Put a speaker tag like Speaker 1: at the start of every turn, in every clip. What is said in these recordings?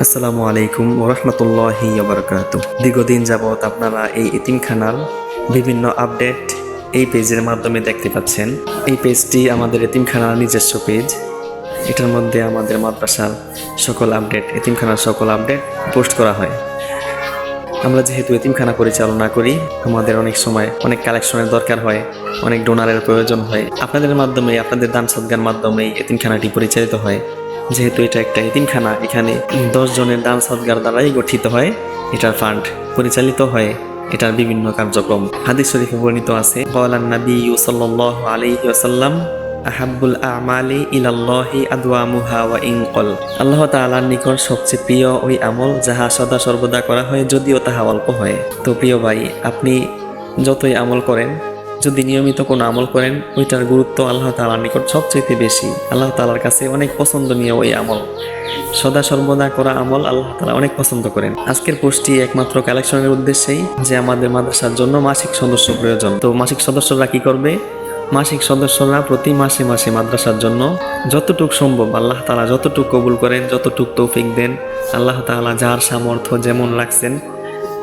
Speaker 1: আসসালামু আলাইকুম ওরহমতুল্লাহি ওয়াবারাকাতুহ। দীর্ঘদিন যাবৎ আপনারা এই এতিমখানার বিভিন্ন আপডেট এই পেজের মাধ্যমে দেখতে পাচ্ছেন। এই পেজটি আমাদের এতিমখানার নিজস্ব পেজ। এটার মধ্যে আমাদের মাদ্রাসার সকল আপডেট, এতিমখানার সকল আপডেট পোস্ট করা হয়। আমরা যেহেতু এতিমখানা পরিচালনা করি, আমাদের অনেক সময় অনেক কালেকশনের দরকার হয়, অনেক ডোনারের প্রয়োজন হয়। আপনাদের মাধ্যমে, আপনাদের দান সদকার মাধ্যমেই এতিমখানাটি পরিচালিত হয়। যেহেতু এটা একটা এতিমখানা, এখানে 10 জনের দান সদকার দ্বারাই গঠিত হয় এটার ফান্ড, পরিচালিত হয় এটার বিভিন্ন কার্যক্রম। হাদিস শরীফে বর্ণিত আছে, ক্বালান নাবিয়্যু সাল্লাল্লাহু আলাইহি ওয়াসাল্লাম আহাব্বুল আমালি ইলাল্লাহি আদওয়ামুহা ওয়া ইন ক্বাল। আল্লাহ তাআলার নিকট সবচেয়ে প্রিয় ওই আমল যাহা সদা সর্বদা করা হয়, যদিও তাহা অল্প হয়। তো প্রিয় ভাই, আপনি যতই আমল করেন, যদি নিয়মিত কোনো আমল করেন, ওইটার গুরুত্ব আল্লাহ তাআলার নিকট সবচেয়ে বেশি। আল্লাহ তাআলার কাছে অনেক পছন্দনীয় ওই আমল, সদা সর্বদা করা আমল আল্লাহ তাআলা অনেক পছন্দ করেন। আজকের পোস্টটি একমাত্র কালেকশনের উদ্দেশ্যেই, যে আমাদের মাদ্রাসার জন্য মাসিক সদস্য প্রয়োজন। তো মাসিক সদস্যরা কি করবে? মাসিক সদস্যরা প্রতি মাসে মাসে মাদ্রাসার জন্য যতটুক সম্ভব আল্লাহ তাআলা যতটুক কবুল করেন, যতটুক তৌফিক দেন, আল্লাহ তাআলা যার সামর্থ্য যেমন রাখছেন,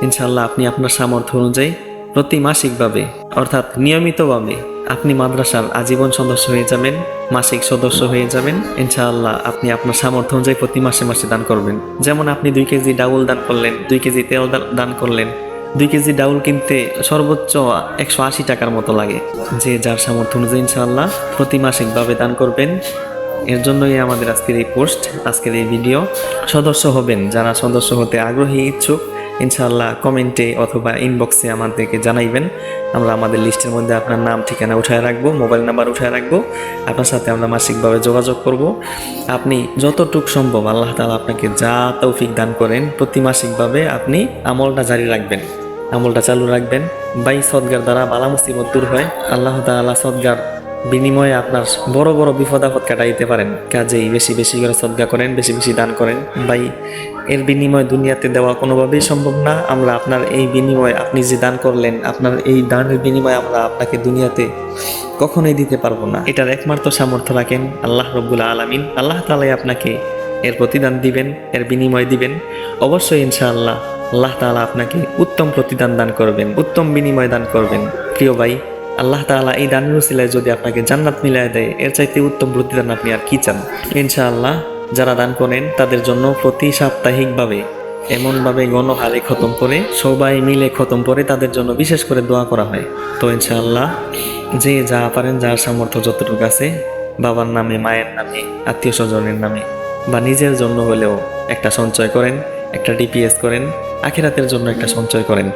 Speaker 1: ইনশাআল্লাহ আপনি আপনার সামর্থ্য অনুযায়ী প্রতি মাসিকভাবে, অর্থাৎ নিয়মিতভাবে আপনি মাদ্রাসার আজীবন সদস্য হয়ে যাবেন, মাসিক সদস্য হয়ে যাবেন। ইনশাআল্লাহ আপনি আপনার সামর্থ্য অনুযায়ী প্রতি মাসে মাসে দান করবেন। যেমন আপনি 2 কেজি ডাউল দান করলেন, 2 কেজি তেল দান করলেন। 2 কেজি ডাউল কিনতে সর্বোচ্চ 180 টাকার মতো লাগে। যে যার সামর্থ্য অনুযায়ী ইনশাআল্লাহ প্রতি মাসিকভাবে দান করবেন। এর জন্যই আমাদের আজকের এই পোস্ট, আজকের এই ভিডিও। সদস্য হবেন যারা সদস্য হতে আগ্রহী, ইচ্ছুক, ইনশাআল্লাহ কমেন্টে অথবা ইনবক্সে আমাদেরকে জানাইবেন। আমরা আমাদের লিস্টের মধ্যে আপনার নাম, ঠিকানা উঠায় রাখবো, মোবাইল নাম্বার উঠায় রাখবো। আপনার সাথে আমরা মাসিকভাবে যোগাযোগ করব। আপনি যতটুক সম্ভব আল্লাহ তাআলা আপনাকে যা তৌফিক দান করেন, প্রতি মাসিকভাবে আপনি আমলটা জারি রাখবেন, আমলটা চালু রাখবেন। ভাই, সদগার দ্বারা বালা মুসিবত দূর হয়। আল্লাহ তাআলা সদগার বিনিময়ে আপনার বড় বড় বিপদ আপদ কাটাইতে পারেন। কাজেই বেশি বেশি করে সদকা করেন, বেশি বেশি দান করেন। ভাই, এর বিনিময় দুনিয়াতে দেওয়া কোনোভাবেই সম্ভব না। আমরা আপনার এই বিনিময়, আপনি যে দান করলেন, আপনার এই দানের বিনিময় আমরা আপনাকে দুনিয়াতে কখনোই দিতে পারবো না। এটার একমাত্র সামর্থ্য রাখেন আল্লাহ রব্বুল আলামিন। আল্লাহ তাআলাই আপনাকে এর প্রতিদান দিবেন, এর বিনিময় দিবেন। অবশ্যই ইনশাআল্লাহ আল্লাহ তাআলা আপনাকে উত্তম প্রতিদান দান করবেন, উত্তম বিনিময় দান করবেন। প্রিয় ভাই, আল্লাহ তাআলা এই দানের উসিলায় যদি আপনাকে জান্নাত মিলায় দেয়, এর চাইতে উত্তম প্রতিদান আপনি আর কি চান? ইনশাআল্লাহ যারা দান করেন তাদের জন্য প্রতি সাপ্তাহিকভাবে এমনভাবে গণহারে খতম করে, সবাই মিলে খতম করে তাদের জন্য বিশেষ করে দোয়া করা হয়। তো ইনশাআল্লাহ যে যা পারেন, যার সামর্থ্য যতটুকু আছে, বাবার নামে, মায়ের নামে, আত্মীয় স্বজনের নামে বা নিজের জন্য হলেও একটা সঞ্চয় করেন, একটা ডিপিএস করেন, আখিরাতের জন্য একটা সঞ্চয় করেন।